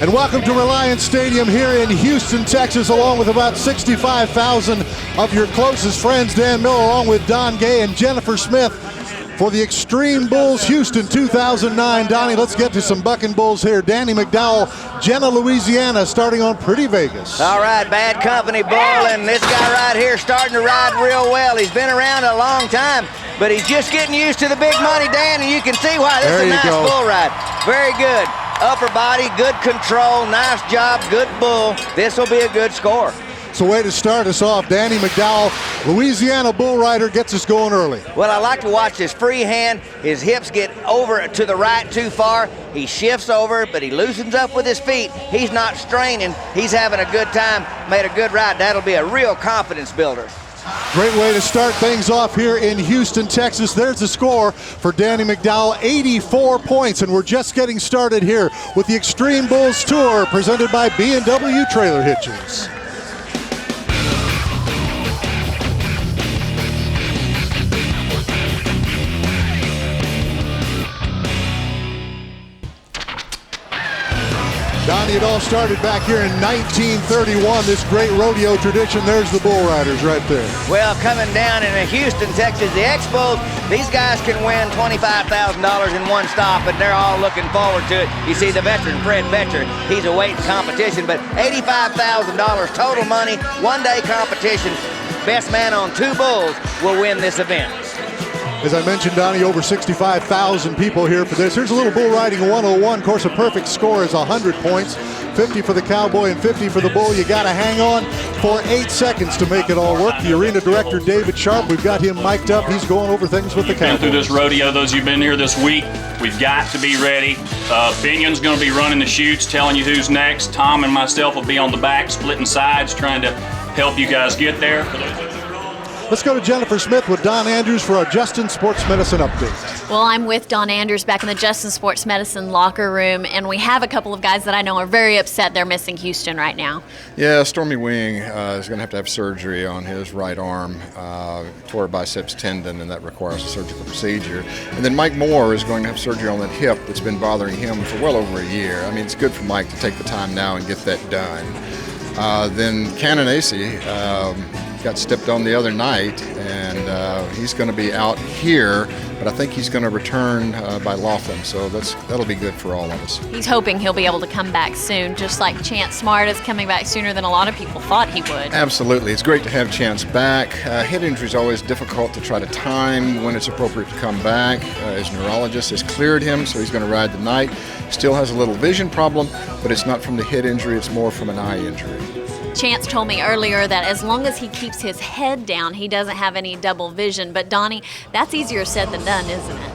And welcome to Reliance Stadium here in Houston, Texas, along with about 65,000 of your closest friends. Dan Miller along with Don Gay and Jennifer Smith for the Xtreme Bulls Houston 2009. Donnie, let's get to some bucking bulls here. Danny McDowell, Jenna, Louisiana, starting on Pretty Vegas. All right, bad company bull, and this guy right here starting to ride real well. He's been around a long time, but he's just getting used to the big money, Dan, and you can see why this is a nice bull ride. Very good. Upper body, good control, nice job, good bull. This will be a good score. It's a way to start us off. Danny McDowell, Louisiana bull rider, gets us going early. Well, I like to watch this free hand. His hips get over to the right too far. He shifts over, but he loosens up with his feet. He's not straining. He's having a good time, made a good ride. That'll be a real confidence builder. Great way to start things off here in Houston, Texas. There's the score for Danny McDowell, 84 points, and we're just getting started here with the Xtreme Bulls Tour presented by B&W Trailer Hitches. Donnie, it all started back here in 1931, this great rodeo tradition. There's the bull riders right there. Well, coming down in Houston, Texas, the Expos, these guys can win $25,000 in one stop, and they're all looking forward to it. You see the veteran, Fred Betcher, he's awaiting competition, but $85,000 total money, one-day competition. Best man on two bulls will win this event. As I mentioned, Donnie, over 65,000 people here for this. Here's a little bull riding 101. Of course, a perfect score is 100 points. 50 for the cowboy and 50 for the bull. You got to hang on for 8 seconds to make it all work. The arena director, David Sharp, we've got him mic'd up. He's going over things with the cowboys. Through this rodeo, those of you who've been here this week, we've got to be ready. Binion's going to be running the chutes, telling you who's next. Tom and myself will be on the back, splitting sides, trying to help you guys get there. Let's go to Jennifer Smith with Don Andrews for our Justin Sports Medicine update. Well, I'm with Don Andrews back in the Justin Sports Medicine locker room, and we have a couple of guys that I know are very upset they're missing Houston right now. Yeah, Stormy Wing is going to have surgery on his right arm, tore a biceps tendon, and that requires a surgical procedure. And then Mike Moore is going to have surgery on that hip that's been bothering him for well over a year. I mean, it's good for Mike to take the time now and get that done. Then Cannon Acey got stepped on the other night, and he's going to be out here, but I think he's going to return by Laughlin, so that'll be good for all of us. He's hoping he'll be able to come back soon, just like Chance Smart is coming back sooner than a lot of people thought he would. Absolutely. It's great to have Chance back. Head injury is always difficult to try to time when it's appropriate to come back. His neurologist has cleared him, so he's going to ride tonight. Still has a little vision problem, but it's not from the head injury, it's more from an eye injury. Chance told me earlier that as long as he keeps his head down, he doesn't have any double vision. But Donnie, that's easier said than done, isn't it?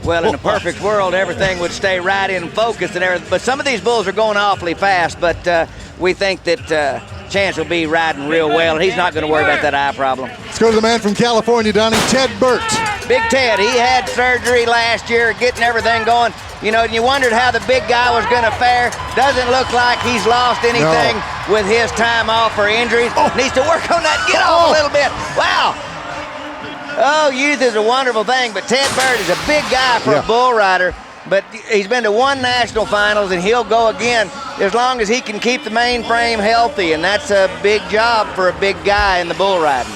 Well, in a perfect world, everything would stay right in focus and everything. But some of these bulls are going awfully fast, but we think that Chance will be riding real well, and he's not going to worry about that eye problem. Let's go to the man from California, Donnie, Ted Burt. Big Ted, he had surgery last year, getting everything going. You know, you wondered how the big guy was going to fare. Doesn't look like he's lost anything with his time off or injuries. Needs to work on that, get off a little bit. Wow. Oh, youth is a wonderful thing, but Ted Burt is a big guy for a bull rider. But he's been to one national finals, and he'll go again as long as he can keep the mainframe healthy, and that's a big job for a big guy in the bull riding.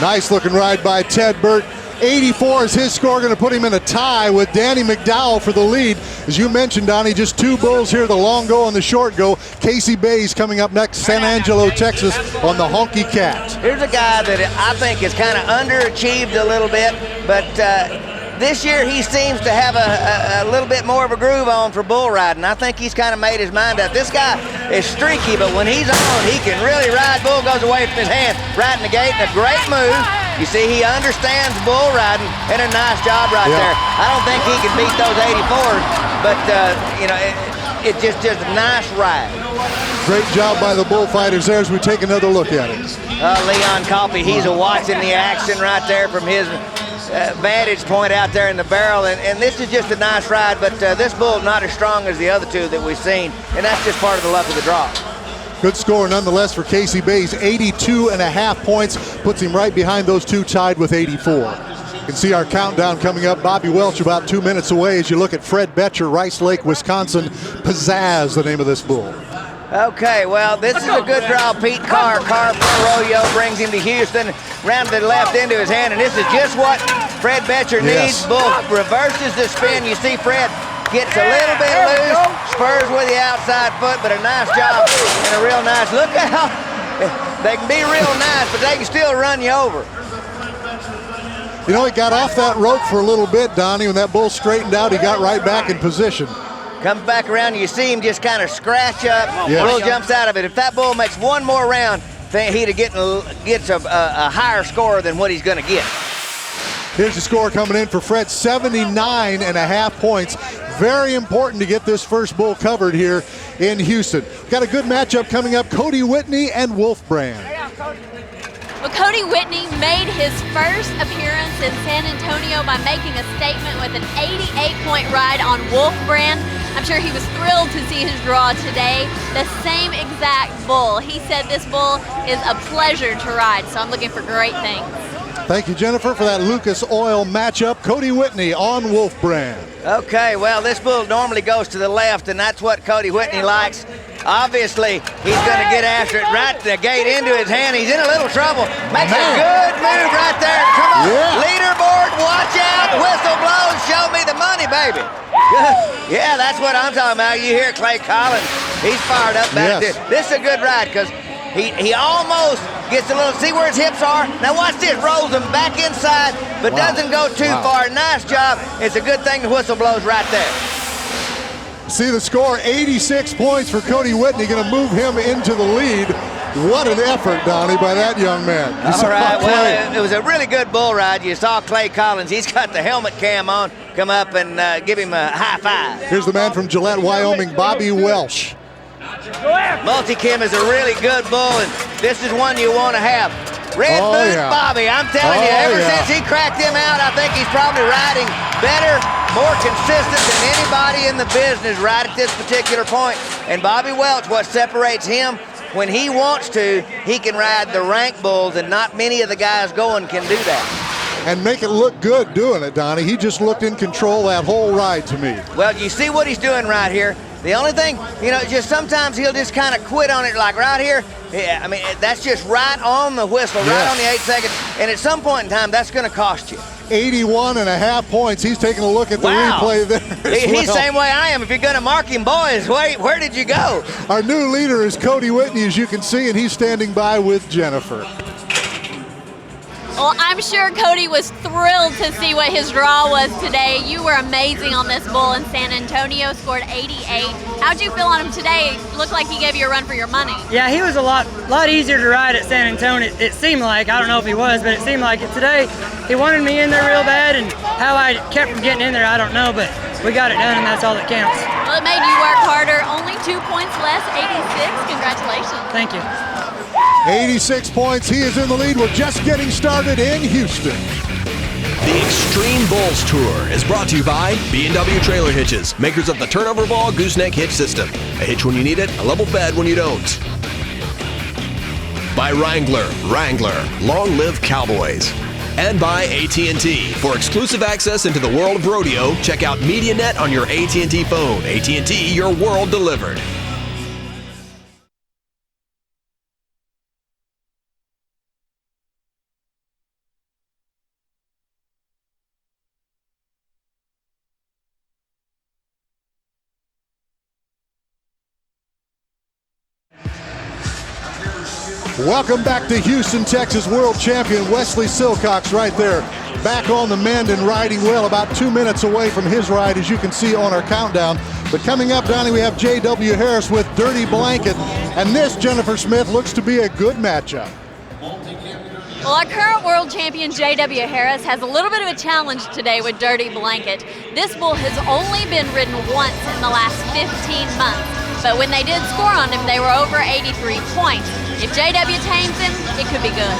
Nice looking ride by Ted Burt. 84 is his score, going to put him in a tie with Danny McDowell for the lead. As you mentioned, Donnie, just two bulls here, the long go and the short go. Casey Bayes coming up next, San Angelo, Texas, on the Honky Cat. Here's a guy that I think is kind of underachieved a little bit, but this year he seems to have a little bit more of a groove on for bull riding. I think he's kind of made his mind up. This guy is streaky, but when he's on, he can really ride. Bull goes away from his hand, riding the gate, and a great move. You see, he understands bull riding, and a nice job right there. I don't think he can beat those 84s, but, you know, it's just a nice ride. Great job by the bullfighters there as we take another look at it. Leon Coffey, he's watching the action right there from his vantage point out there in the barrel, and this is just a nice ride, but this bull not as strong as the other two that we've seen, and that's just part of the luck of the draw. Good score nonetheless for Casey Bayes, 82.5 points, puts him right behind those two tied with 84. You can see our countdown coming up. Bobby Welch about 2 minutes away as you look at Fred Betcher, Rice Lake, Wisconsin. Pizzazz, the name of this bull. Okay, well, this is a good draw. Pete Carr from Arroyo brings him to Houston, round to the left into his hand, and this is just what Fred Betcher needs. Bull reverses the spin. You see Fred gets a little bit loose, spurs with the outside foot, but a nice job and a real nice. Look how they can be real nice, but they can still run you over. You know, he got off that rope for a little bit, Donnie. When that bull straightened out, he got right back in position. Comes back around, and you see him just kind of scratch up. Bull jumps out of it. If that bull makes one more round, he'd gets a higher score than what he's going to get. Here's the score coming in for Fred, 79.5 points. Very important to get this first bull covered here in Houston. Got a good matchup coming up, Cody Whitney and Wolf Brand. Well, Cody Whitney made his first appearance in San Antonio by making a statement with an 88-point ride on Wolf Brand. I'm sure he was thrilled to see his draw today. The same exact bull. He said this bull is a pleasure to ride, so I'm looking for great things. Thank you, Jennifer, for that Lucas Oil matchup. Cody Whitney on Wolf Brand. Okay, well, this bull normally goes to the left, and that's what Cody Whitney likes. Obviously, he's going to get after it right the gate into his hand. He's in a little trouble. Makes a good move right there. Come on, leaderboard, watch out. Whistle blows, show me the money, baby. Good. Yeah, that's what I'm talking about. You hear Clay Collins. He's fired up back there. This is a good ride because he almost gets a little, see where his hips are? Now watch this, rolls them back inside, but doesn't go too far. Nice job. It's a good thing the whistle blows right there. See the score, 86 points for Cody Whitney, going to move him into the lead. What an effort, Donnie, by that young man. All right, well, it was a really good bull ride. You saw Clay Collins. He's got the helmet cam on. Come up and give him a high five. Here's the man from Gillette, Wyoming, Bobby Welch. Multicam is a really good bull, and this is one you want to have. Red Boot Bobby, I'm telling you, ever since he cracked him out, I think he's probably riding better, more consistent than anybody in the business right at this particular point. And Bobby Welch, what separates him, when he wants to, he can ride the rank bulls, and not many of the guys going can do that. And make it look good doing it, Donnie. He just looked in control that whole ride to me. Well, you see what he's doing right here. The only thing, you know, just sometimes he'll just kind of quit on it, like right here. Yeah, I mean, that's just right on the whistle, right on the 8 seconds. And at some point in time, that's going to cost you. 81.5 points. He's taking a look at the replay there. He's the same way I am. If you're going to mark him, boys, where did you go? Our new leader is Cody Whitney, as you can see, and he's standing by with Jennifer. Well, I'm sure Cody was thrilled to see what his draw was today. You were amazing on this bull in San Antonio, scored 88. How'd you feel on him today? Looked like he gave you a run for your money. Yeah, he was a lot easier to ride at San Antonio. It seemed like, I don't know if he was, but it seemed like it today. He wanted me in there real bad, and how I kept from getting in there, I don't know, but we got it done, and that's all that counts. Well, it made you work harder. Only 2 points less, 86. Congratulations. Thank you. 86 points. He is in the lead. We're just getting started in Houston. The Xtreme Bulls Tour is brought to you by B&W Trailer Hitches, makers of the turnover ball gooseneck hitch system. A hitch when you need it, a level bed when you don't. By Wrangler, long live Cowboys. And by AT&T. For exclusive access into the world of rodeo, check out MediaNet on your AT&T phone. AT&T, your world delivered. Welcome back to Houston, Texas. World champion Wesley Silcox right there, back on the mend and riding well, about 2 minutes away from his ride, as you can see on our countdown. But coming up, Donnie, we have J.W. Harris with Dirty Blanket, and this, Jennifer Smith, looks to be a good matchup. Well, our current world champion, J.W. Harris, has a little bit of a challenge today with Dirty Blanket. This bull has only been ridden once in the last 15 months, but when they did score on him, they were over 83 points. If J.W. tames him, it could be good.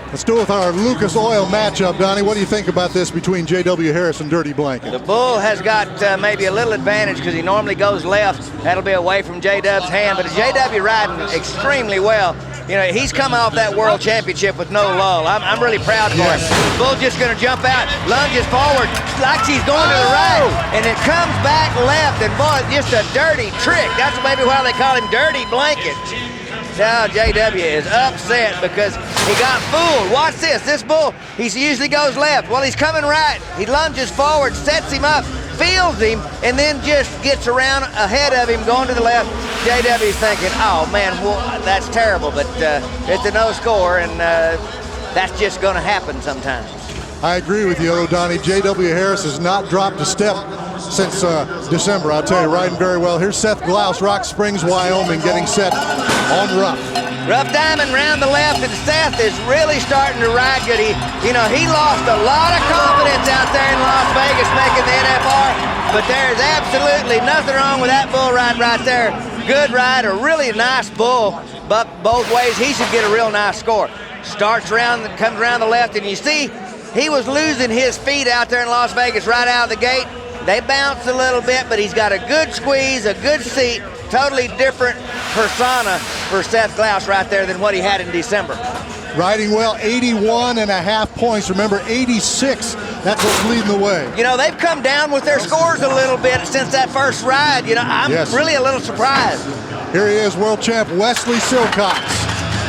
Let's do it with our Lucas Oil matchup, Donnie. What do you think about this between J.W. Harris and Dirty Blanket? The bull has got maybe a little advantage because he normally goes left. That'll be away from J.W.'s hand, but J.W. riding extremely well. You know, he's come off that world championship with no lull. I'm really proud for him. Bull just going to jump out, lunges forward like she's going to the right, and it comes back left, and boy, just a dirty trick. That's maybe why they call him Dirty Blanket. Now JW is upset because he got fooled. Watch this. This bull, he usually goes left. Well, he's coming right. He lunges forward, sets him up, feels him, and then just gets around ahead of him, going to the left. JW's thinking, oh man, well, that's terrible, but it's a no score, and that's just going to happen sometimes. I agree with you, Donnie. J.W. Harris has not dropped a step since December. I'll tell you, riding very well. Here's Seth Glaus, Rock Springs, Wyoming, getting set on rough. Rough diamond round the left, and Seth is really starting to ride good. He lost a lot of confidence out there in Las Vegas making the NFR, but there's absolutely nothing wrong with that bull ride right there. Good ride, a really nice bull, but both ways he should get a real nice score. Starts around, comes around the left, and you see he was losing his feet out there in Las Vegas right out of the gate. They bounced a little bit, but he's got a good squeeze, a good seat, totally different persona for Seth Glaus right there than what he had in December. Riding well, 81.5 points. Remember, 86, that's what's leading the way. You know, they've come down with their scores a little bit since that first ride. You know, I'm really a little surprised. Here he is, world champ Wesley Silcox.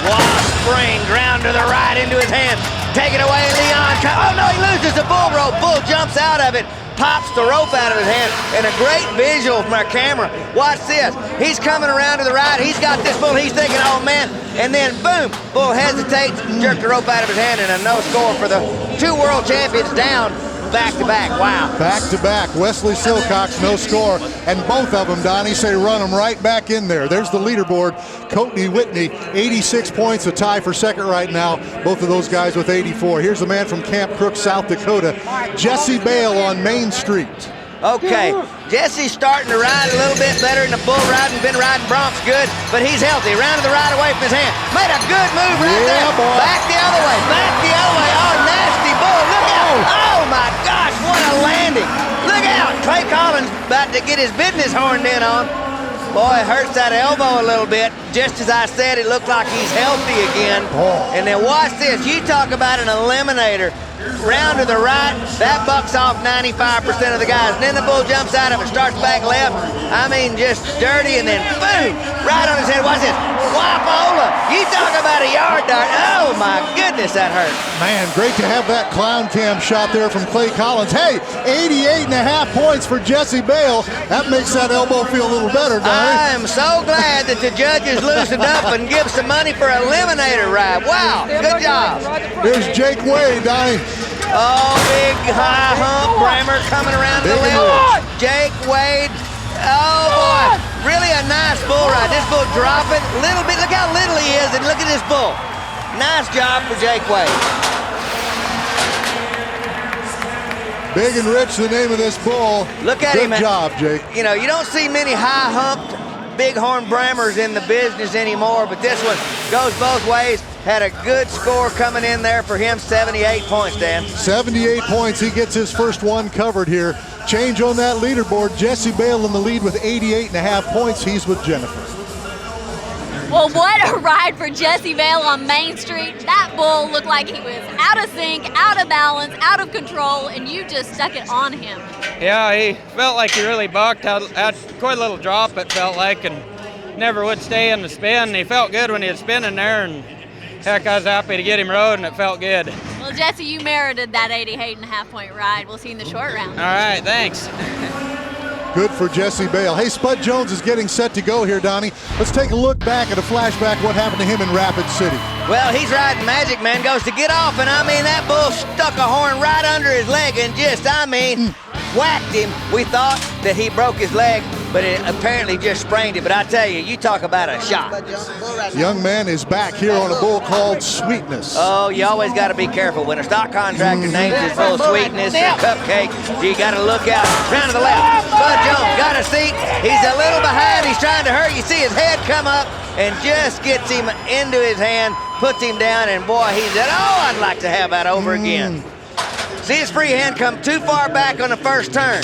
Wasp spring, ground to the right into his hand. Take it away, Leon. Oh no, he loses the bull rope. Bull jumps out of it, pops the rope out of his hand, and a great visual from our camera. Watch this. He's coming around to the right. He's got this bull. He's thinking, oh man, and then boom, bull hesitates, jerked the rope out of his hand, and a no score for the two world champions down. Back to back, wow. Back to back, Wesley Silcox, no score. And both of them, Donnie, say run them right back in there. There's the leaderboard. Courtney Whitney, 86 points, a tie for second right now. Both of those guys with 84. Here's the man from Camp Crook, South Dakota, Jesse Bale on Main Street. Okay, Jesse's starting to ride a little bit better in the bull riding, been riding broncs good, but he's healthy. Round to the right away from his hand. Made a good move right there. Boy. Back the other way, back the other way. Oh, nasty bull, look out. Oh my gosh, what a landing. Look out, Clay Collins about to get his business horned in on. Boy, it hurts that elbow a little bit. Just as I said, it looked like he's healthy again. And then watch this, you talk about an eliminator. Round to the right, that bucks off 95% of the guys. And then the bull jumps out of it, starts back left. I mean, just dirty, and then boom, right on his head. Watch this, Wapola. You talk about a yard dart. Oh my goodness, that hurt. Man, great to have that clown cam shot there from Clay Collins. Hey, 88.5 points for Jesse Bale. That makes that elbow feel a little better, Donnie. I am so glad that the judges loosened up and give some money for eliminator ride. Wow, good job. Here's Jake Wade, Donnie. Oh, big high hump Brammer coming around to the left. Jake Wade. Oh boy, really a nice bull ride. This bull dropping a little bit. Look how little he is, and look at this bull. Nice job for Jake Wade. Big and Rich, the name of this bull. Look at him. Good job, Jake. You know, you don't see many high humped bighorn Brammers in the business anymore, but this one goes both ways. Had a good score coming in there for him, 78 points, Dan. 78 points, he gets his first one covered here. Change on that leaderboard. Jesse Bale in the lead with 88.5 points. He's with Jennifer. Well, what a ride for Jesse Bale on Main Street. That bull looked like he was out of sync, out of balance, out of control, and you just stuck it on him. Yeah, he felt like he really bucked. Had quite a little drop, it felt like, and never would stay in the spin. He felt good when he was spinning there, and heck, I was happy to get him rode, and it felt good. Well, Jesse, you merited that 88.5 point ride. We'll see you in the short round. All right, thanks. Good for Jesse Bale. Hey, Spud Jones is getting set to go here, Donnie. Let's take a look back at a flashback what happened to him in Rapid City. Well, he's riding Magic Man, goes to get off, and I mean, that bull stuck a horn right under his leg and just, I mean, whacked him. We thought that he broke his leg, but it apparently just sprained it. But I tell you, you talk about a shot. Young man is back here on a bull called Sweetness. Oh, you always got to be careful. When a stock contractor names his bull Sweetness or Cupcake, you got to look out. Round to the left, Bud Jones got a seat. He's a little behind. He's trying to hurt. You see his head come up and just gets him into his hand, puts him down, and boy, he said, oh, I'd like to have that over again. See his free hand come too far back on the first turn.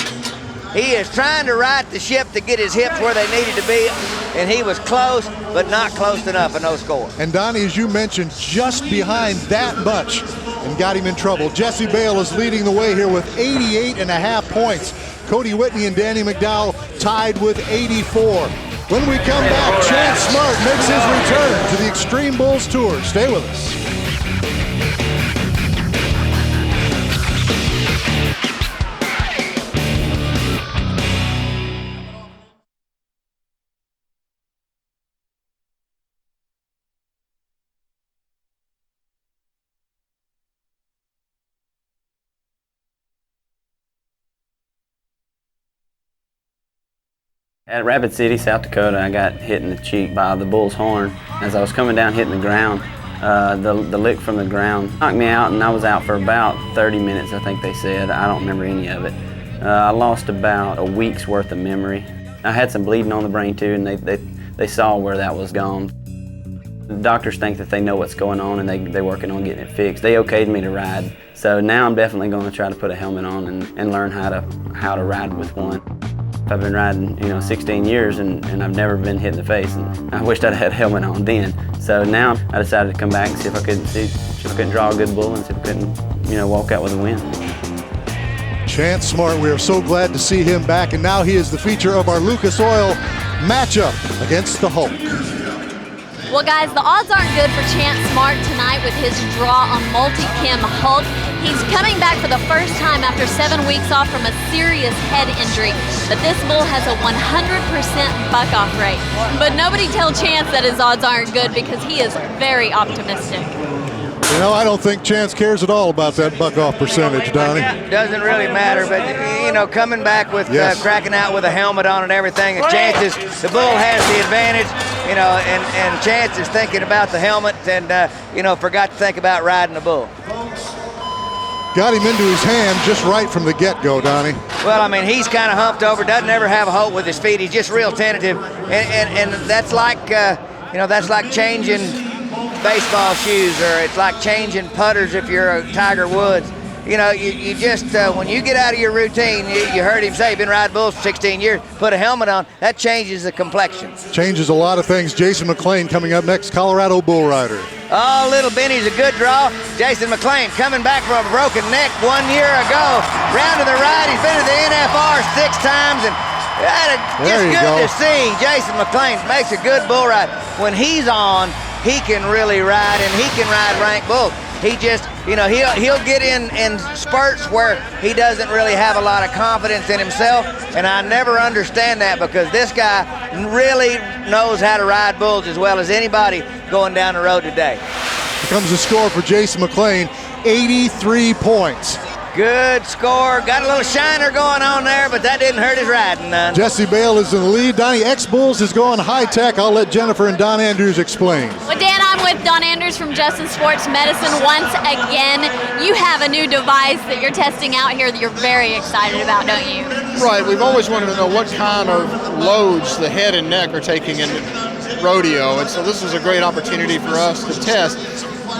He is trying to right the ship to get his hips where they needed to be, and he was close, but not close enough, and no score. And Donnie, as you mentioned, just behind that much and got him in trouble. Jesse Bale is leading the way here with 88.5 points. Cody Whitney and Danny McDowell tied with 84. When we come back, Chance Smart makes his return to the Xtreme Bulls Tour. Stay with us. At Rapid City, South Dakota, I got hit in the cheek by the bull's horn. As I was coming down hitting the ground, the lick from the ground knocked me out, and I was out for about 30 minutes, I think they said. I don't remember any of it. I lost about a week's worth of memory. I had some bleeding on the brain too, and they saw where that was gone. The doctors think that they know what's going on, and they're working on getting it fixed. They okayed me to ride, so now I'm definitely going to try to put a helmet on and learn how to ride with one. I've been riding, 16 years, and I've never been hit in the face, and I wished I'd had a helmet on then. So now I decided to come back and see if I couldn't draw a good bull and see if I couldn't, walk out with a win. Chance Smart, we are so glad to see him back, and now he is the feature of our Lucas Oil matchup against the Hulk. Well, guys, the odds aren't good for Chance Smart tonight with his draw on Multi-Chem Hulk. He's coming back for the first time after 7 weeks off from a serious head injury. But this bull has a 100% buck-off rate. But nobody tell Chance that his odds aren't good because he is very optimistic. I don't think Chance cares at all about that buck-off percentage, Donnie. Doesn't really matter, but, coming back with cracking out with a helmet on and everything, and Chance's, the bull has the advantage, and Chance is thinking about the helmet and, forgot to think about riding the bull. Got him into his hand just right from the get-go, Donnie. Well, he's kind of humped over, doesn't ever have a hold with his feet. He's just real tentative, and that's like, that's like changing baseball shoes, or it's like changing putters if you're a Tiger Woods. You just, when you get out of your routine, you heard him say, been riding bulls for 16 years, put a helmet on, that changes the complexion. Changes a lot of things. Jason McLean coming up next, Colorado bull rider. Oh, little Benny's a good draw. Jason McLean coming back from a broken neck 1 year ago. Round to the right, he's been to the NFR 6 times, and just good to see. Jason McLean makes a good bull ride. When he's on, he can really ride, and he can ride rank bull. He just, he'll get in spurts where he doesn't really have a lot of confidence in himself, and I never understand that because this guy really knows how to ride bulls as well as anybody going down the road today. Here comes the score for Jason McLean, 83 points. Good score. Got a little shiner going on there, but that didn't hurt his riding none. Jesse Bale is in the lead. Donnie, X-Bulls is going high-tech. I'll let Jennifer and Don Andrews explain. Well, Dan, I'm with Don Andrews from Justin Sports Medicine once again. You have a new device that you're testing out here that you're very excited about, don't you? Right. We've always wanted to know what kind of loads the head and neck are taking in rodeo, and so this is a great opportunity for us to test.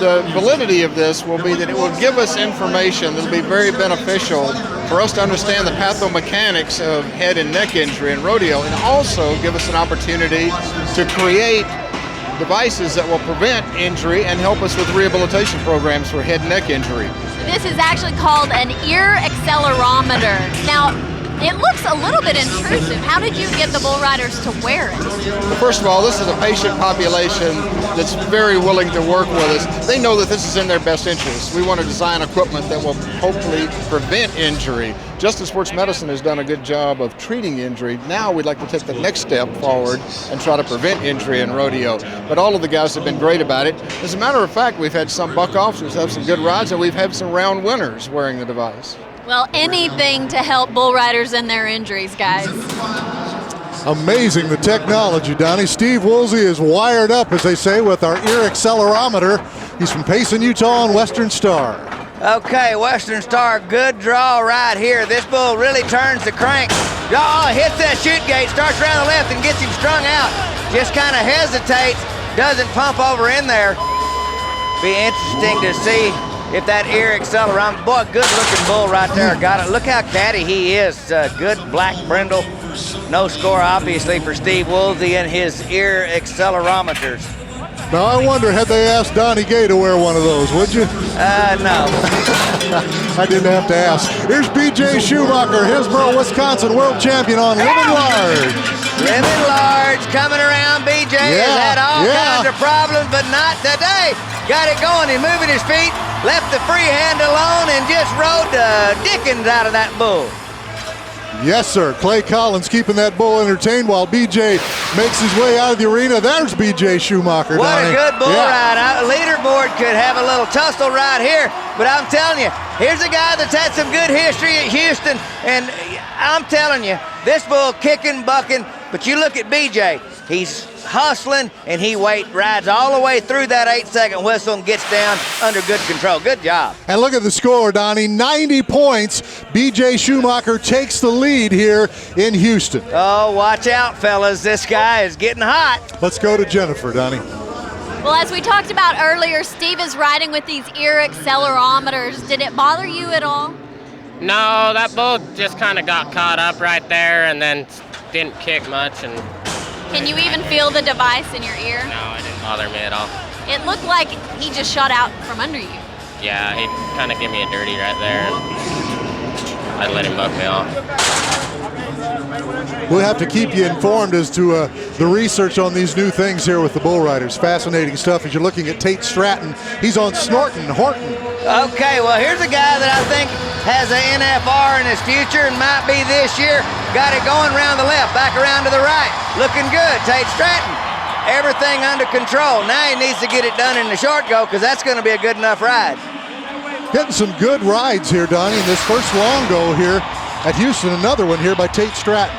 The validity of this will be that it will give us information that will be very beneficial for us to understand the pathomechanics of head and neck injury in rodeo, and also give us an opportunity to create devices that will prevent injury and help us with rehabilitation programs for head and neck injury. This is actually called an ear accelerometer. Now, it looks a little bit intrusive. How did you get the bull riders to wear it? First of all, this is a patient population that's very willing to work with us. They know that this is in their best interest. We want to design equipment that will hopefully prevent injury. Justin Sports Medicine has done a good job of treating injury. Now we'd like to take the next step forward and try to prevent injury in rodeo. But all of the guys have been great about it. As a matter of fact, we've had some buck-offs, we've had some good rides, and we've had some round winners wearing the device. Well, anything to help bull riders in their injuries, guys. Amazing, the technology, Donnie. Steve Woolsey is wired up, as they say, with our ear accelerometer. He's from Payson, Utah on Western Star. Okay, Western Star, good draw right here. This bull really turns the crank. Oh, hits that chute gate, starts around the left and gets him strung out. Just kind of hesitates, doesn't pump over in there. Be interesting to see. if that ear accelerometer. Boy, good looking bull right there. Got it. Look how catty he is. Good black brindle. No score, obviously, for Steve Woolsey and his ear accelerometers. Now, I wonder, had they asked Donnie Gay to wear one of those, would you? No. I didn't have to ask. Here's B.J. Schumacher, Hillsboro, Wisconsin, world champion on Living Large. Living Large coming around. B.J. has had all kinds of problems, but not today. Got it going. He's moving his feet, left the free hand alone, and just rode the dickens out of that bull. Yes, sir. Clay Collins keeping that bull entertained while B.J. makes his way out of the arena. There's B.J. Schumacher. What Donnie. a good bull ride. Leaderboard could have a little tussle right here, but I'm telling you, here's a guy that's had some good history at Houston, and I'm telling you, this bull kicking, bucking, but you look at B.J., he's hustling, and he rides all the way through that 8-second whistle and gets down under good control. Good job. And look at the score, Donnie. 90 points. B.J. Schumacher takes the lead here in Houston. Oh, watch out, fellas. This guy is getting hot. Let's go to Jennifer, Donnie. Well, as we talked about earlier, Steve is riding with these ear accelerometers. Did it bother you at all? No, that bull just kind of got caught up right there and then didn't kick much. And can you even feel the device in your ear? no, it didn't bother me at all. It looked like he just shot out from under you. Yeah, he kind of gave me a dirty right there, and I let him buck me off. We'll have to keep you informed as to the research on these new things here with the bull riders. Fascinating stuff as you're looking at Tate Stratton. He's on Snorton, Horton. Okay, well, here's a guy that I think has an NFR in his future and might be this year. Got it going around the left, back around to the right. Looking good, Tate Stratton. Everything under control. Now he needs to get it done in the short go because that's going to be a good enough ride. Getting some good rides here, Donnie, in this first long go here at Houston. Another one here by Tate Stratton.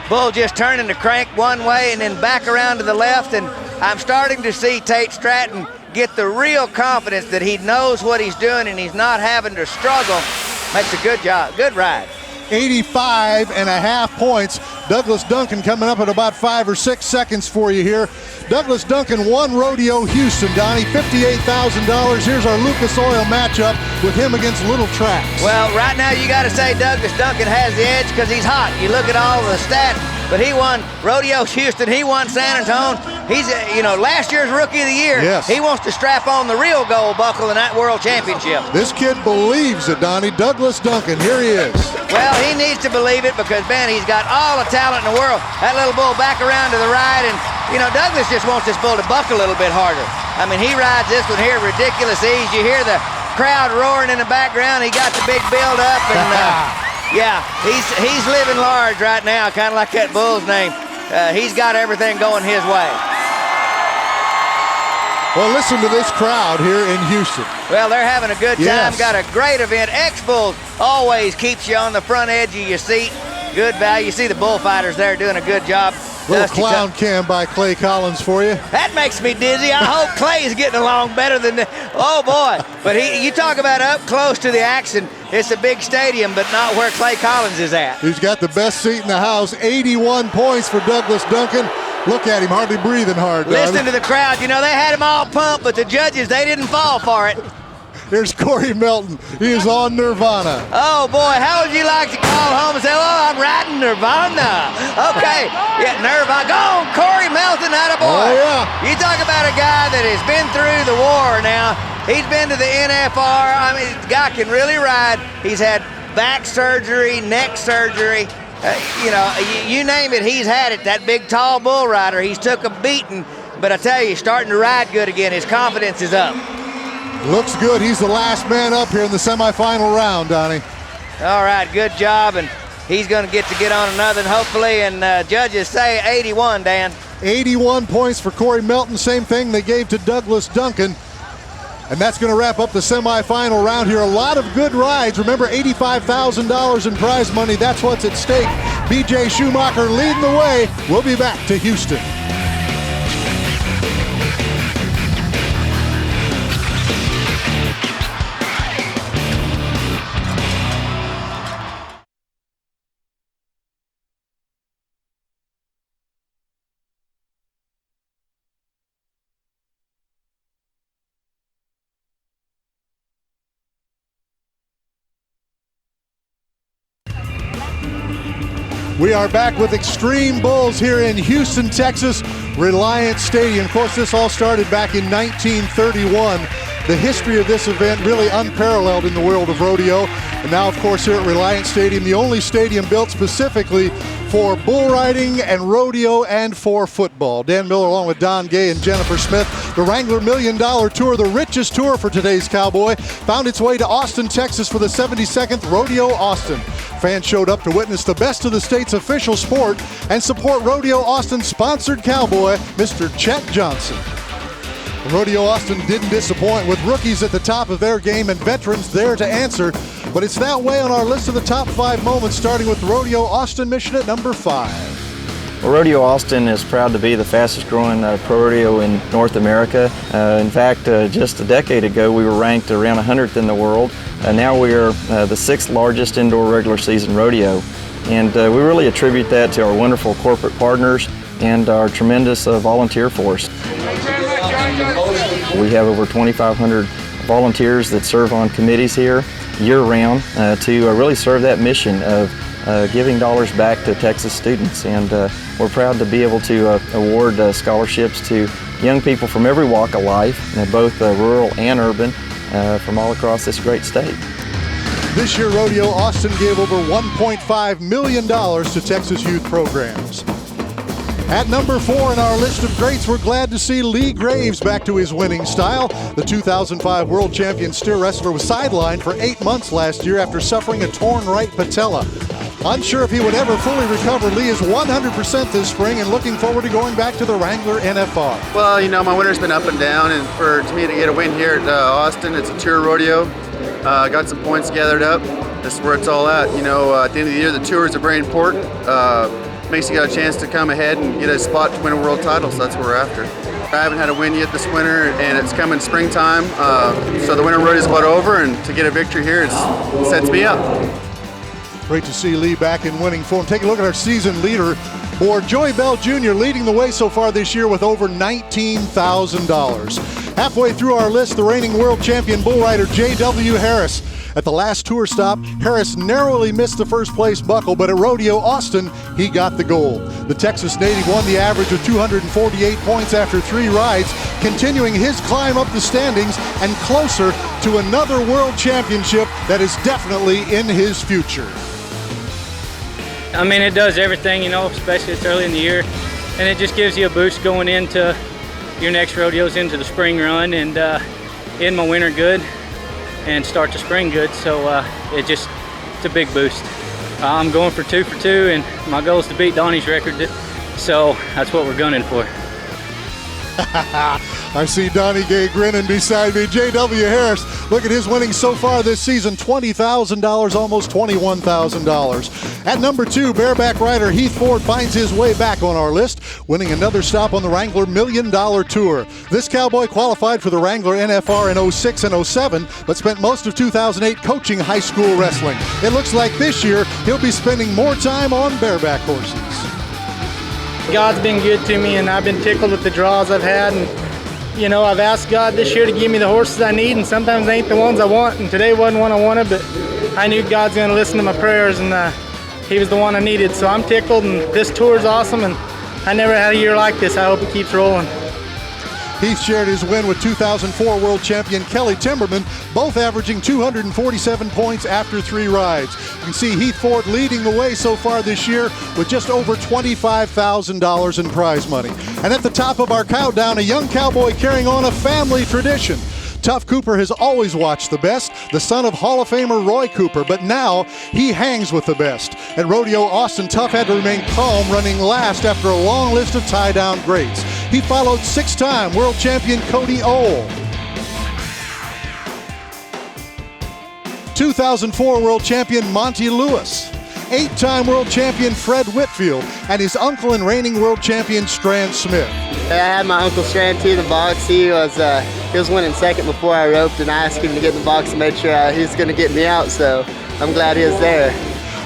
Bull just turning the crank one way and then back around to the left, and I'm starting to see Tate Stratton get the real confidence that he knows what he's doing and he's not having to struggle. Makes a good job, good ride. 85.5 points. Douglas Duncan coming up at about 5 or 6 seconds for you here. Douglas Duncan won Rodeo Houston, Donnie, $58,000. Here's our Lucas Oil matchup with him against Little Tracks. Well, right now you got to say Douglas Duncan has the edge because he's hot. You look at all the stats, but he won Rodeo Houston, he won San Antonio. He's, last year's Rookie of the Year. Yes. He wants to strap on the real gold buckle in that World Championship. This kid believes it, Donnie. Douglas Duncan, here he is. Well, he needs to believe it because, man, he's got all the talent in the world. That little bull back around to the right, and, Douglas just wants this bull to buck a little bit harder. I mean, he rides this one here ridiculous ease. You hear the crowd roaring in the background. He got the big build up, and, yeah, he's living large right now, kind of like that bull's name. He's got everything going his way. Well, listen to this crowd here in Houston. Well, they're having a good time. Yes. Got a great event. X-Bulls always keeps you on the front edge of your seat. Good value. You see the bullfighters there doing a good job. Little clown cam by Clay Collins for you. That makes me dizzy. I hope Clay's getting along better than the. Oh boy! But you talk about up close to the action. It's a big stadium, but not where Clay Collins is at. He's got the best seat in the house. 81 points for Douglas Duncan. Look at him, hardly breathing hard. Listen to the crowd. They had him all pumped, but the judges, they didn't fall for it. Here's Corey Melton. He is on Nirvana. Oh, boy, how would you like to call home and say, oh, I'm riding Nirvana? Okay, yeah, Nirvana. Go on, Corey Melton, attaboy. Oh, yeah. You talk about a guy that has been through the war now. He's been to the NFR. I mean, the guy can really ride. He's had back surgery, neck surgery. You name it, he's had it. That big, tall bull rider, he's took a beating. But I tell you, he's starting to ride good again. His confidence is up. Looks good. He's the last man up here in the semifinal round, Donnie. All right, good job. And he's going to get on another, and hopefully, and judges say 81, Dan. 81 points for Corey Melton. Same thing they gave to Douglas Duncan. And that's going to wrap up the semifinal round here. A lot of good rides. Remember, $85,000 in prize money. That's what's at stake. B.J. Schumacher leading the way. We'll be back to Houston. We are back with Xtreme Bulls here in Houston, Texas, Reliant Stadium. Of course, this all started back in 1931. The history of this event really unparalleled in the world of rodeo. And now, of course, here at Reliant Stadium, the only stadium built specifically for bull riding and rodeo and for football. Dan Miller along with Don Gay and Jennifer Smith. The Wrangler $1 Million Tour, the richest tour for today's cowboy, found its way to Austin, Texas for the 72nd Rodeo Austin. Fans showed up to witness the best of the state's official sport and support Rodeo Austin's sponsored cowboy, Mr. Chet Johnson. Rodeo Austin didn't disappoint with rookies at the top of their game and veterans there to answer. But it's that way on our list of the top 5 moments, starting with Rodeo Austin mission at number 5. Well, Rodeo Austin is proud to be the fastest growing pro rodeo in North America. In fact, just a decade ago, we were ranked around 100th in the world. Now we are the 6th largest indoor regular season rodeo. And we really attribute that to our wonderful corporate partners and our tremendous volunteer force. We have over 2,500 volunteers that serve on committees here year-round to really serve that mission of giving dollars back to Texas students. And we're proud to be able to award scholarships to young people from every walk of life, both rural and urban, from all across this great state. This year, Rodeo Austin gave over $1.5 million to Texas youth programs. At number 4 in our list of greats, we're glad to see Lee Graves back to his winning style. The 2005 world champion steer wrestler was sidelined for 8 months last year after suffering a torn right patella. Unsure if he would ever fully recover, Lee is 100% this spring and looking forward to going back to the Wrangler NFR. Well, you know, my winter's been up and down, and to me to get a win here at Austin, it's a tour rodeo. Got some points gathered up. This is where it's all at. You know, at the end of the year, the tours are very important. Makes you got a chance to come ahead and get a spot to win a world title, so that's what we're after. I haven't had a win yet this winter, and it's coming springtime, so the winter rodeo is about over, and to get a victory here, it sets me up. Great to see Lee back in winning form. Take a look at our season leader board. Joey Bell Jr. leading the way so far this year with over $19,000. Halfway through our list, the reigning world champion bull rider J.W. Harris. At the last tour stop, Harris narrowly missed the first place buckle, but at Rodeo Austin, he got the gold. The Texas native won the average with 248 points after 3 rides, continuing his climb up the standings and closer to another world championship that is definitely in his future. I mean, it does everything, you know, especially it's early in the year, and it just gives you a boost going into your next rodeos, into the spring run, and end my winter good and start the spring good, so it's a big boost. I'm going for 2 for 2, and my goal is to beat Donnie's record, so that's what we're gunning for. I see Donnie Gay grinning beside me. J.W. Harris, look at his winnings so far this season, $20,000, almost $21,000. At number 2, bareback rider Heath Ford finds his way back on our list, winning another stop on the Wrangler $1 Million Tour. This cowboy qualified for the Wrangler NFR in 06 and 07, but spent most of 2008 coaching high school wrestling. It looks like this year he'll be spending more time on bareback horses. God's been good to me, and I've been tickled with the draws I've had, and you know, I've asked God this year to give me the horses I need, and sometimes they ain't the ones I want, and today wasn't one I wanted, but I knew God's going to listen to my prayers, and he was the one I needed, so I'm tickled, and this tour is awesome, and I never had a year like this. I hope it keeps rolling. Heath shared his win with 2004 world champion Kelly Timberman, both averaging 247 points after 3 rides. You can see Heath Ford leading the way so far this year with just over $25,000 in prize money. And at the top of our countdown, a young cowboy carrying on a family tradition. Tough Cooper has always watched the best, the son of Hall of Famer Roy Cooper, but now he hangs with the best. At Rodeo Austin, Tough had to remain calm, running last after a long list of tie-down greats. He followed 6-time world champion Cody Ohl, 2004 world champion Monty Lewis, 8-time world champion Fred Whitfield, and his uncle and reigning world champion Strand Smith. I had my Uncle Strand too in the box. He was winning second before I roped, and I asked him to get in the box and made sure he was going to get me out, so I'm glad he was there.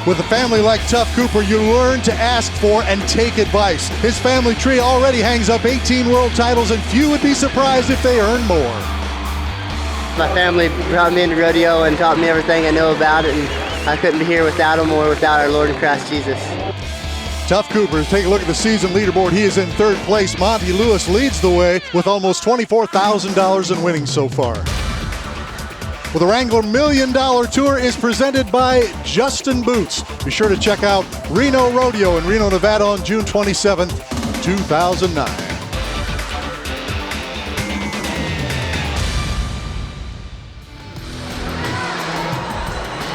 With a family like Tough Cooper, you learn to ask for and take advice. His family tree already hangs up 18 world titles, and few would be surprised if they earn more. My family brought me into rodeo and taught me everything I know about it, and I couldn't be here without them or without our Lord and Christ Jesus. Tough Coopers, take a look at the season leaderboard. He is in third place. Monty Lewis leads the way with almost $24,000 in winnings so far. Well, the Wrangler $1 Million Tour is presented by Justin Boots. Be sure to check out Reno Rodeo in Reno, Nevada on June 27th, 2009.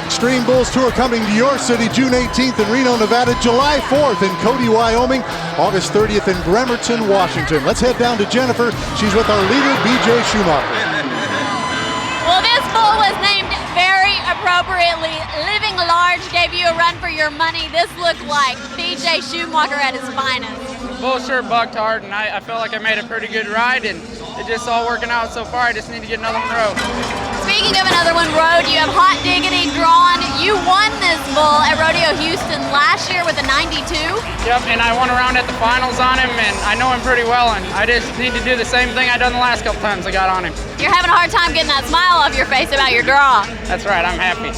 Xtreme Bulls Tour coming to your city June 18th in Reno, Nevada, July 4th in Cody, Wyoming, August 30th in Bremerton, Washington. Let's head down to Jennifer. She's with our leader, BJ Schumacher. Well, this bull was named very appropriately. Living Large gave you a run for your money. This looked like BJ Schumacher at his finest. Bull sure bucked hard, and I felt like I made a pretty good ride, and it's just all working out so far. I just need to get another one rode. Speaking of another one rode, you have Hot Diggity drawn. You won this bull at Rodeo Houston last year with a 92. Yep, and I won around at the finals on him, and I know him pretty well, and I just need to do the same thing I done the last couple times I got on him. You're having a hard time getting that smile off your face about your draw. That's right, I'm happy.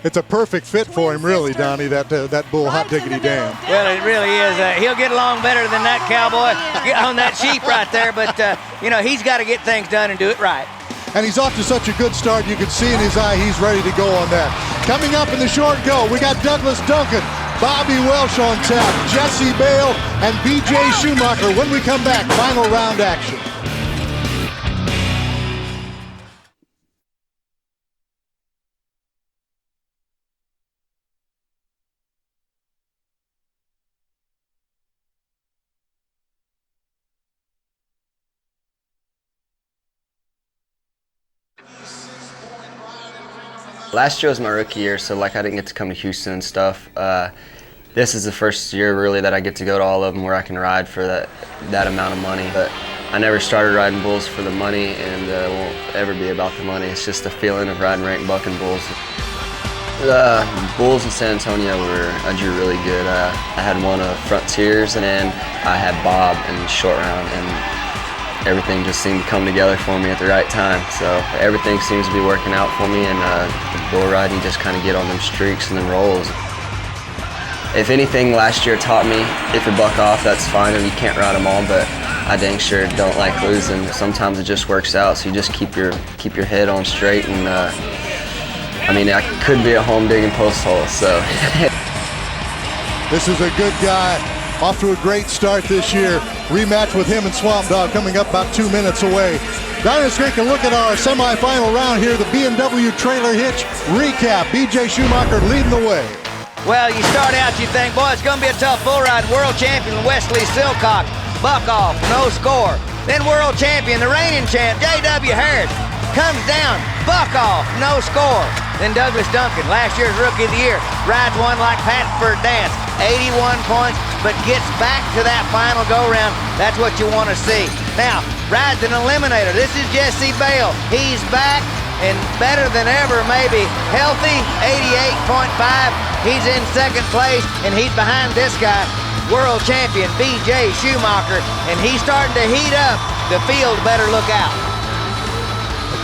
It's a perfect fit for him, really, Donnie, that bull Hot Diggity Dam. Well, it really is. He'll get along better than that cowboy on that sheep right there, but, you know, he's got to get things done and do it right. And he's off to such a good start, you can see in his eye he's ready to go on that. Coming up in the short go, we got Douglas Duncan, Bobby Welsh on tap, Jesse Bale, and BJ Schumacher. When we come back, final round action. Last year was my rookie year, so like I didn't get to come to Houston and stuff. This is the first year really that I get to go to all of them where I can ride for that amount of money. But I never started riding bulls for the money, and it won't ever be about the money. It's just the feeling of riding rank bucking bulls. The bulls in San Antonio I drew really good. I had one of Frontiers, and then I had Bob in the short round, and everything just seemed to come together for me at the right time. So everything seems to be working out for me, and the bull riding, you just kind of get on them streaks and then rolls. If anything, last year taught me, if you buck off, that's fine, and you can't ride them all, but I dang sure don't like losing. Sometimes it just works out, so you just keep your head on straight, and I mean, I could be at home digging post holes, so. This is a good guy. Off to a great start this year. Rematch with him and Swamp Dog coming up about 2 minutes away. Now let's take a look at our semifinal round here, the B&W Trailer Hitch recap. BJ Schumacher leading the way. Well, you start out, you think, boy, it's going to be a tough bull ride. World champion Wesley Silcock, buck off, no score. Then world champion, the reigning champ, J.W. Harris, comes down, buck off, no score. Then Douglas Duncan, last year's Rookie of the Year, rides one like Patford Dance, 81 points, but gets back to that final go-round. That's what you want to see. Now, rides an eliminator. This is Jesse Bale. He's back and better than ever, maybe. Healthy, 88.5. He's in second place, and he's behind this guy, world champion BJ Schumacher, and he's starting to heat up. The field better look out.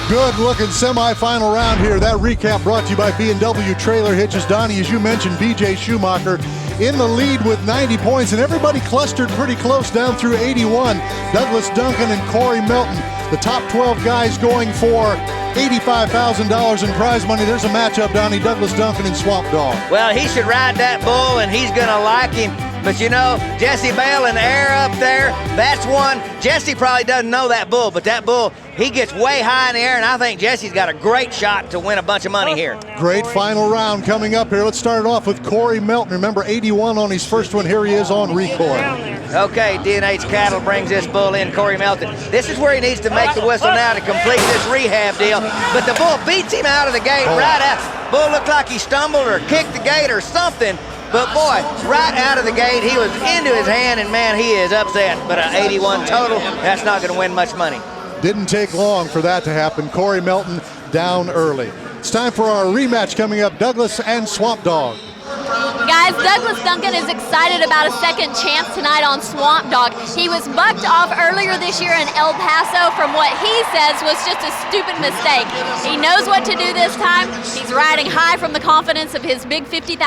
Good-looking semifinal round here. That recap brought to you by B&W Trailer Hitches. Donnie, as you mentioned, BJ Schumacher in the lead with 90 points, and everybody clustered pretty close down through 81. Douglas Duncan and Corey Melton, the top 12 guys going for $85,000 in prize money. There's a matchup, Donnie, Douglas Duncan and Swamp Dog. Well, he should ride that bull, and he's going to like him. But you know, Jesse Bale in the air up there, that's one. Jesse probably doesn't know that bull, but that bull, he gets way high in the air, and I think Jesse's got a great shot to win a bunch of money here. Great final round coming up here. Let's start it off with Corey Melton. Remember, 81 on his first one. Here he is on recoil. Okay, DNH Cattle brings this bull in, Corey Melton. This is where he needs to make the whistle now to complete this rehab deal. But the bull beats him out of the gate right out. Bull looked like he stumbled or kicked the gate or something. But boy, right out of the gate, he was into his hand, and man, he is upset. But an 81 total, that's not going to win much money. Didn't take long for that to happen. Corey Melton down early. It's time for our rematch coming up, Douglas and Swamp Dog. You guys, Douglas Duncan is excited about a second chance tonight on Swamp Dog. He was bucked off earlier this year in El Paso from what he says was just a stupid mistake. He knows what to do this time. He's riding high from the confidence of his big $50,000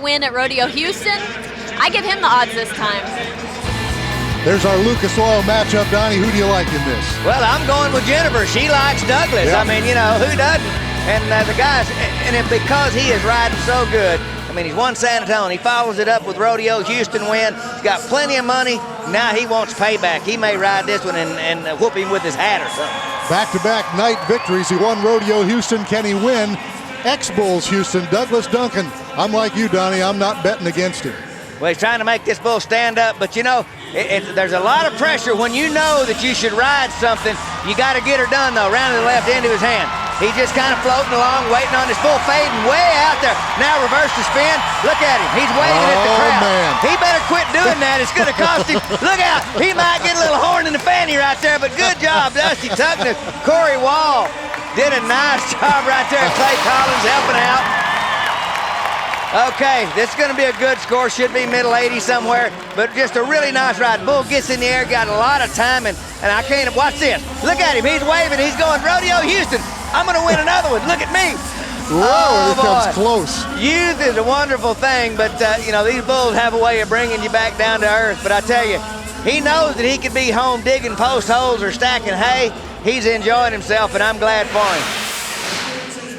win at Rodeo Houston. I give him the odds this time. There's our Lucas Oil matchup, Donnie. Who do you like in this? Well, I'm going with Jennifer. She likes Douglas. Yep. I mean, you know, who doesn't? And the guys, and because he is riding so good, I mean, he's won San Antonio. He follows it up with Rodeo Houston win. He's got plenty of money. Now he wants payback. He may ride this one and whoop him with his hat or something. Back-to-back night victories. He won Rodeo Houston. Can he win X-Bulls Houston? Douglas Duncan. I'm like you, Donnie. I'm not betting against him. Well, he's trying to make this bull stand up, but you know, there's a lot of pressure when you know that you should ride something. You got to get her done, though, round to the left end of his hand. He's just kind of floating along, waiting on this bull, fading way out there. Now reverse the spin. Look at him. He's waving at the crowd. Man. He better quit doing that. It's going to cost him. Look out. He might get a little horn in the fanny right there, but good job, Dusty Tuckness. Corey Wall did a nice job right there. Clay Collins helping out. Okay, this is going to be a good score. Should be middle 80 somewhere, but just a really nice ride. Bull gets in the air, got a lot of time, and I can't. Watch this. Look at him. He's waving. He's going, Rodeo Houston. I'm going to win another one. Look at me. Whoa, it comes close. Youth is a wonderful thing, but, you know, these bulls have a way of bringing you back down to earth. But I tell you, he knows that he could be home digging post holes or stacking hay. He's enjoying himself, and I'm glad for him.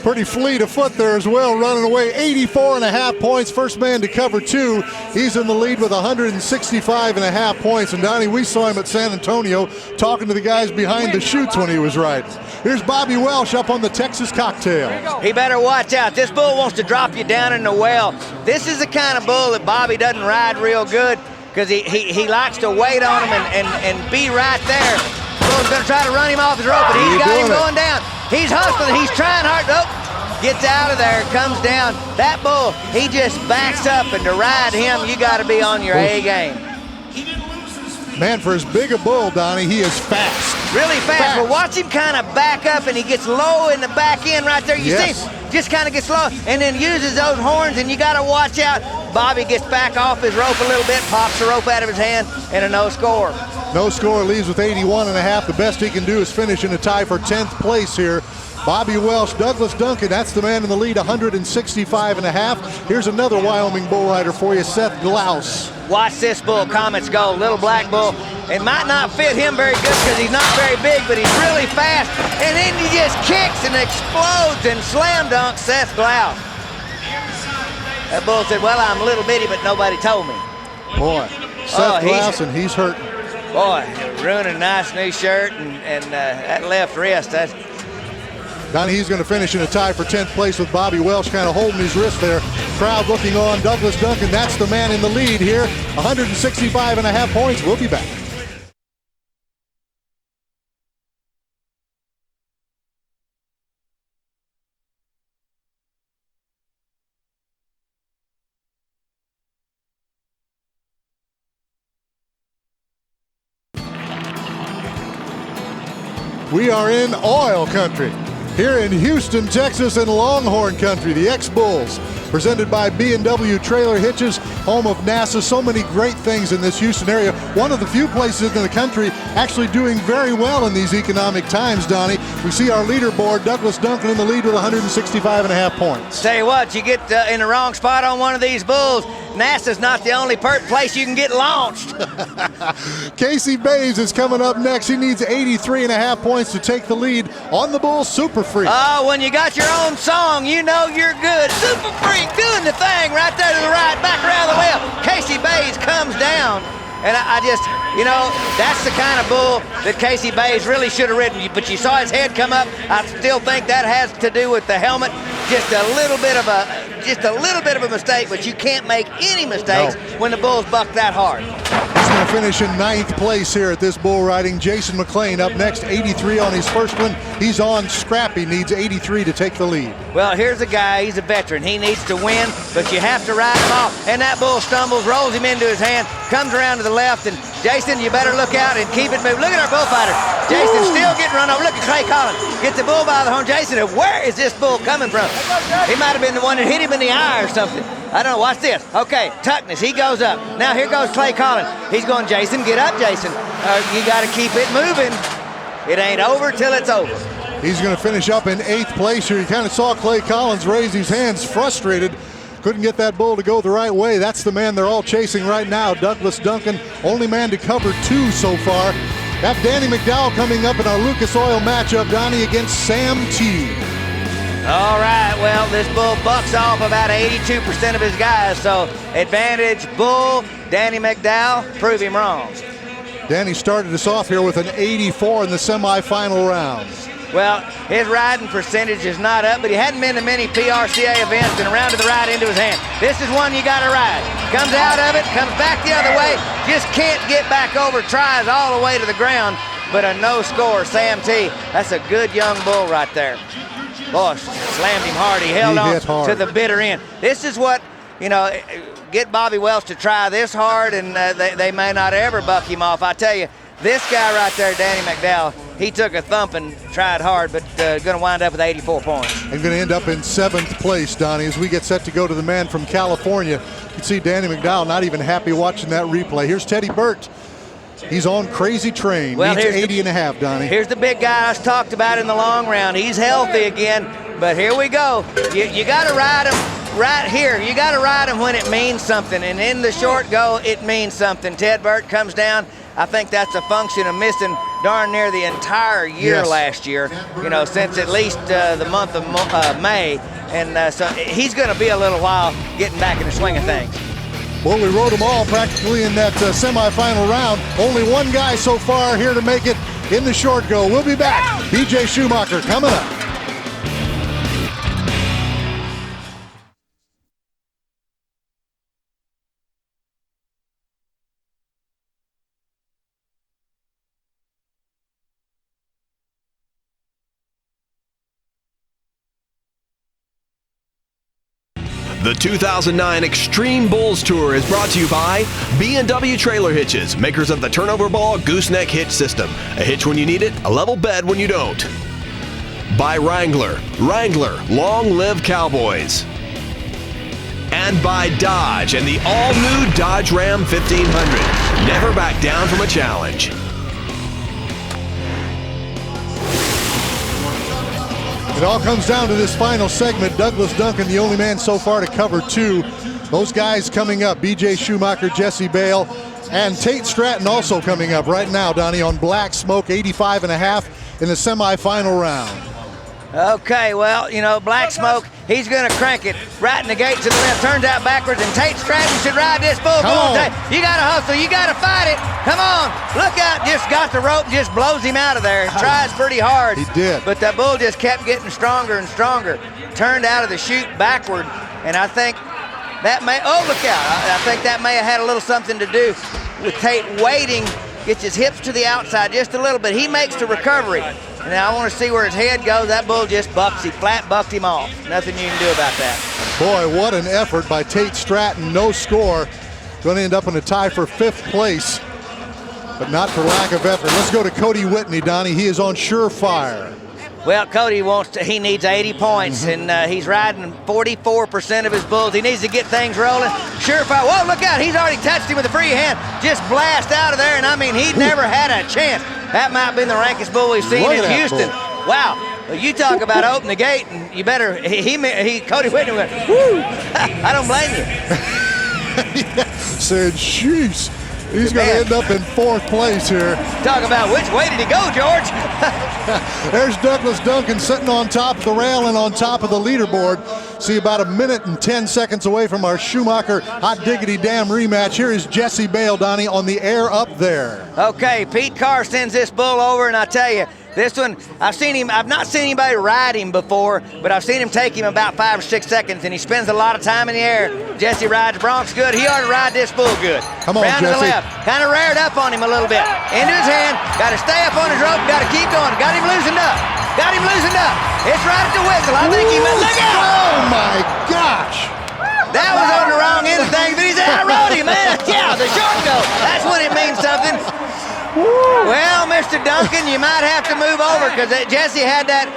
Pretty fleet of foot there as well, running away 84.5 points. First man to cover 2. He's in the lead with 165.5 points. And Donnie, we saw him at San Antonio talking to the guys behind the chutes when he was riding. Here's Bobby Welsh up on the Texas Cocktail. He better watch out. This bull wants to drop you down in the well. This is the kind of bull that Bobby doesn't ride real good because he likes to wait on him and be right there. The bull's going to try to run him off his rope, but he's got him going down. He's hustling. He's trying hard. Oh, gets out of there, comes down. That bull, he just backs up, and to ride him, you got to be on your A game. Man, for as big a bull, Donnie, he is fast. Really fast. But watch him kind of back up, and he gets low in the back end right there. You see, just kind of gets low, and then uses those horns, and you got to watch out. Bobby gets back off his rope a little bit, pops the rope out of his hand, and a no score. No score, leaves with 81.5. The best he can do is finish in a tie for 10th place here. Bobby Welsh, Douglas Duncan, that's the man in the lead, 165.5. Here's another Wyoming bull rider for you, Seth Glaus. Watch this bull, Comets Gold, little black bull. It might not fit him very good because he's not very big, but he's really fast. And then he just kicks and explodes and slam dunks Seth Glaus. That bull said, well, I'm a little bitty, but nobody told me. Boy, Seth Glaus, and he's hurting. Boy, ruining a nice new shirt and that left wrist. Donnie, he's going to finish in a tie for 10th place with Bobby Welsh kind of holding his wrist there. Crowd looking on. Douglas Duncan, that's the man in the lead here. 165.5 points. We'll be back. We are in oil country. Here in Houston, Texas, and Longhorn country, the X-Bulls, presented by B&W Trailer Hitches, home of NASA. So many great things in this Houston area. One of the few places in the country actually doing very well in these economic times, Donnie. We see our leaderboard, Douglas Duncan in the lead with 165.5 points. Tell you what, you get in the wrong spot on one of these bulls, NASA's not the only place you can get launched. Casey Bays is coming up next. He needs 83.5 points to take the lead on the bull Super Freak. Oh, when you got your own song, you know you're good. Super Freak doing the thing right there to the right, back around the wheel. Casey Bays comes down. And I just, you know, that's the kind of bull that Casey Bays really should have ridden. But you saw his head come up. I still think that has to do with the helmet. Just a little bit of a mistake, but you can't make any mistakes when the bull's bucked that hard. He's going to finish in 9th place here at this bull riding. Jason McLean up next, 83 on his first one. He's on Scrappy, needs 83 to take the lead. Well, here's a guy, he's a veteran. He needs to win, but you have to ride him off. And that bull stumbles, rolls him into his hand, comes around to the left, and Jason, you better look out and keep it moving. Look at our bullfighter. Jason still getting run over. Look at Clay Collins. Get the bull by the horn. Jason, where is this bull coming from? He might have been the one that hit him in the eye or something. I don't know. Watch this. Okay, Tuckness, he goes up. Now here goes Clay Collins. He's going, Jason, get up, Jason. You got to keep it moving. It ain't over till it's over. He's going to finish up in 8th place here. You kind of saw Clay Collins raise his hands, frustrated. Couldn't get that bull to go the right way. That's the man they're all chasing right now, Douglas Duncan, only man to cover 2 so far. Got Danny McDowell coming up in our Lucas Oil matchup, Donnie, against Sam T. All right, well, this bull bucks off about 82% of his guys, so advantage bull, Danny McDowell, prove him wrong. Danny started us off here with an 84 in the semifinal round. Well, his riding percentage is not up, but he hadn't been to many PRCA events and around to the right into his hand. This is one you got to ride. Comes out of it, comes back the other way, just can't get back over, tries all the way to the ground, but a no score, Sam T. That's a good young bull right there. Boy, slammed him hard. He held on to the bitter end. This is what, you know, get Bobby Welch to try this hard, and they may not ever buck him off. I tell you, this guy right there, Danny McDowell, he took a thump and tried hard, but going to wind up with 84 points. And going to end up in 7th place, Donnie, as we get set to go to the man from California. You can see Danny McDowell not even happy watching that replay. Here's Teddy Burt. He's on Crazy Train. Well, needs 80 and a half, Donnie. Here's the big guy I talked about in the long round. He's healthy again, but here we go. You got to ride him right here. You got to ride him when it means something, and in the short go, it means something. Ted Burt comes down. I think that's a function of missing darn near the entire year last year, you know, since at least the month of May, and so he's going to be a little while getting back in the swing of things. Well, we rode them all practically in that semifinal round. Only one guy so far here to make it in the short go. We'll be back. BJ Schumacher coming up. The 2009 Xtreme Bulls Tour is brought to you by B&W Trailer Hitches, makers of the turnover ball gooseneck hitch system. A hitch when you need it, a level bed when you don't. By Wrangler. Wrangler, long live Cowboys. And by Dodge and the all-new Dodge Ram 1500. Never back down from a challenge. It all comes down to this final segment. Douglas Duncan, the only man so far to cover 2. Those guys coming up, BJ Schumacher, Jesse Bale, and Tate Stratton also coming up right now, Donnie, on Black Smoke, 85 and a half in the semifinal round. Okay, well, you know, Black Smoke, he's going to crank it right in the gate to the left, turns out backwards, and Tate Stratton should ride this bull. You got to hustle, you got to fight it. Come on, look out, just got the rope, just blows him out of there. Tries pretty hard. He did. But that bull just kept getting stronger and stronger. Turned out of the chute backward, and I think that may, oh, look out. I think that may have had a little something to do with Tate waiting, gets his hips to the outside just a little bit. He makes the recovery. Now I want to see where his head goes. That bull just bucks him, flat bucked him off. Nothing you can do about that. Boy, what an effort by Tate Stratton. No score. Going to end up in a tie for 5th place, but not for lack of effort. Let's go to Cody Whitney, Donnie. He is on Surefire. Well, Cody he needs 80 points, and he's riding 44% of his bulls. He needs to get things rolling. Surefire, whoa, look out, he's already touched him with a free hand. Just blast out of there, and I mean, he never had a chance. That might have been the rankest bull we've seen in Houston. Wow, well, you talk about opening the gate, and you better, Cody Whitney went, whoo, I don't blame you. Said, jeez. He's going to end up in 4th place here. Talk about which way did he go, George? There's Douglas Duncan sitting on top of the rail and on top of the leaderboard. See, about 1 minute and 10 seconds away from our Schumacher Hot Diggity Damn rematch. Here is Jesse Bale, Donnie, on the air up there. Okay, Pete Carr sends this bull over, and I tell you, this one, I've not seen anybody ride him before, but I've seen him take him about 5 or 6 seconds, and he spends a lot of time in the air. Jesse rides Bronx good. He ought to ride this bull good. Come on, round Jesse. to the left. Kind of reared up on him a little bit. Into his hand. Got to stay up on his rope. Got to keep going. Got him loosened up. Got him loosened up. It's right at the whistle. I think he missed. Look out! Oh, my gosh. That was on the wrong end of things, but he's out. I rode him, man. Yeah. Yeah, the short go. That's when it means something. Well, Mr. Duncan, you might have to move over because Jesse had that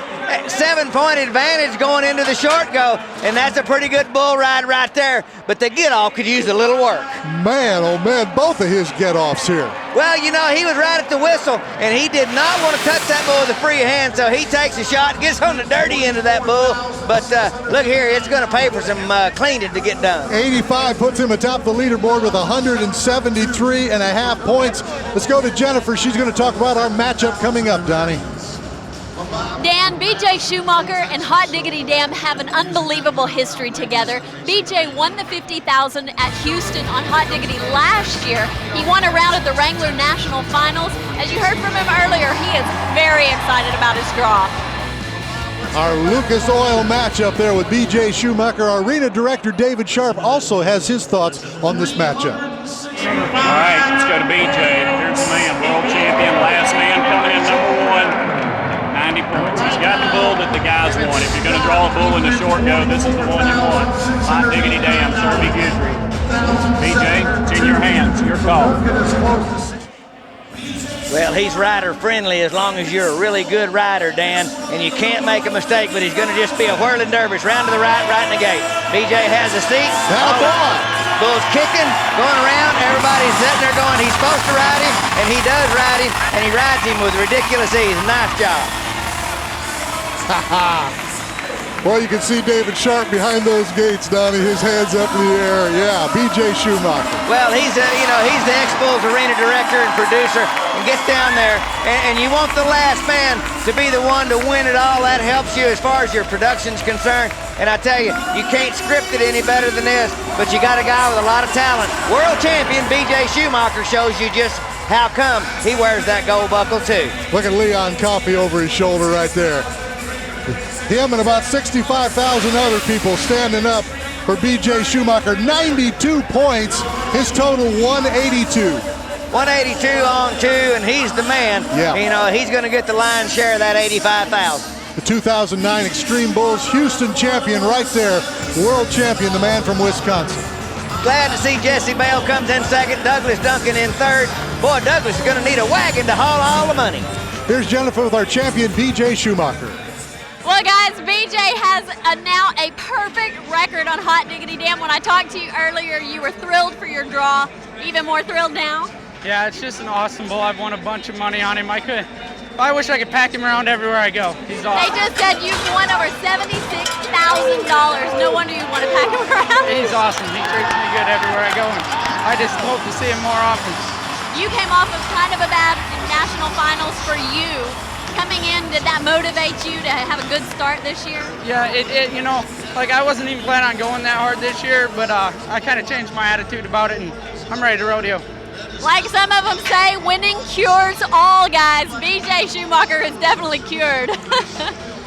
7-point advantage going into the short go, and that's a pretty good bull ride right there. But the get-off could use a little work. Man, oh man, both of his get-offs here. Well, you know, he was right at the whistle, and he did not want to touch that bull with a free hand, so he takes a shot, gets on the dirty end of that bull. But look here, it's going to pay for some cleaning to get done. 85 puts him atop the leaderboard with 173.5 points. Let's go to Jennifer. She's going to talk about our matchup coming up, Donnie. Dan, BJ Schumacher and Hot Diggity Dam have an unbelievable history together. BJ won the $50,000 at Houston on Hot Diggity last year. He won a round at the Wrangler National Finals. As you heard from him earlier, he is very excited about his draw. Our Lucas Oil matchup there with BJ Schumacher. Our arena director David Sharp also has his thoughts on this matchup. All right, let's go to BJ. Here's the man, world champion, last man coming in #1. 90 points. He's got the bull that the guys want. If you're going to draw a bull in the short go, this is the one you want. Hot Diggity Dam, Serby Guidry. BJ, it's in your hands. Your call. Well, he's rider friendly as long as you're a really good rider, Dan, and you can't make a mistake, but he's going to just be a whirling dervish, round to the right, right in the gate. BJ has a seat. Bull's kicking, going around, everybody's sitting there going, he's supposed to ride him, and he does ride him, and he rides him with ridiculous ease. Nice job. Well, you can see David Sharp behind those gates, Donnie, his hands up in the air. Yeah, BJ Schumacher. Well, he's the X-Bulls arena director and producer, and gets down there, and you want the last man to be the one to win it all. That helps you as far as your production's concerned. And I tell you, you can't script it any better than this, but you got a guy with a lot of talent. World champion BJ Schumacher shows you just how come he wears that gold buckle too. Look at Leon Coffey over his shoulder right there. Him and about 65,000 other people standing up for BJ Schumacher. 92 points, his total 182. 182 on 2, and he's the man. Yeah. You know, he's going to get the lion's share of that 85,000. The 2009 Xtreme Bulls Houston champion right there, world champion, the man from Wisconsin. Glad to see Jesse Bale comes in second, Douglas Duncan in third. Boy, Douglas is going to need a wagon to haul all the money. Here's Jennifer with our champion, BJ Schumacher. Well, guys, BJ has now a perfect record on Hot Diggity Dam. When I talked to you earlier, you were thrilled for your draw. Even more thrilled now? Yeah, it's just an awesome bull. I've won a bunch of money on him. I wish I could pack him around everywhere I go. He's awesome. They just said you've won over $76,000. No wonder you want to pack him around. He's awesome. He treats me good everywhere I go. And I just hope to see him more often. You came off of kind of a bad national finals for you. Coming in, did that motivate you to have a good start this year? Yeah, you know, like I wasn't even planning on going that hard this year, but I kind of changed my attitude about it, and I'm ready to rodeo. Like some of them say, winning cures all, guys. BJ Schumacher is definitely cured.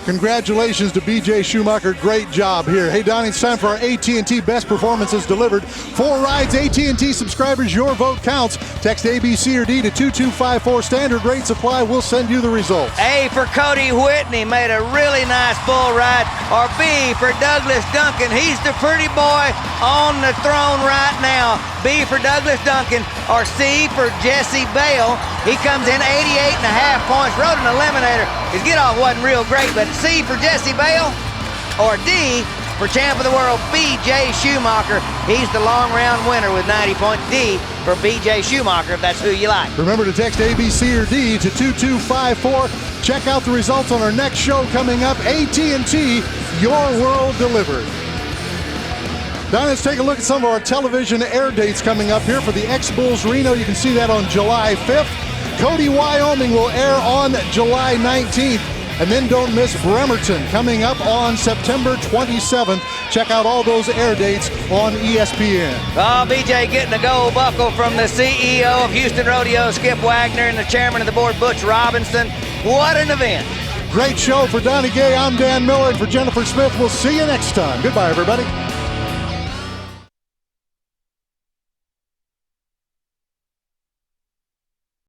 Congratulations to BJ Schumacher. Great job here. Hey, Donnie, it's time for our AT&T Best Performances Delivered. 4 rides, AT&T subscribers, your vote counts. Text ABC or D to 2254. Standard rates apply. We'll send you the results. A for Cody Whitney, made a really nice bull ride. Or B for Douglas Duncan. He's the pretty boy on the throne right now. B for Douglas Duncan. Or C for Jesse Bale. He comes in 88.5 points. Rode an eliminator. His get-off wasn't real great, but C for Jesse Bale. Or D for champ of the world, BJ Schumacher. He's the long round winner with 90 points. D for BJ Schumacher, if that's who you like. Remember to text ABC or D to 2254. Check out the results on our next show coming up. AT&T, your world delivered. Now let's take a look at some of our television air dates coming up here for the X-Bulls Reno. You can see that on July 5th. Cody, Wyoming will air on July 19th. And then don't miss Bremerton coming up on September 27th. Check out all those air dates on ESPN. Oh, BJ getting a gold buckle from the CEO of Houston Rodeo, Skip Wagner, and the chairman of the board, Butch Robinson. What an event. Great show for Donnie Gay. I'm Dan Miller, and for Jennifer Smith, we'll see you next time. Goodbye, everybody.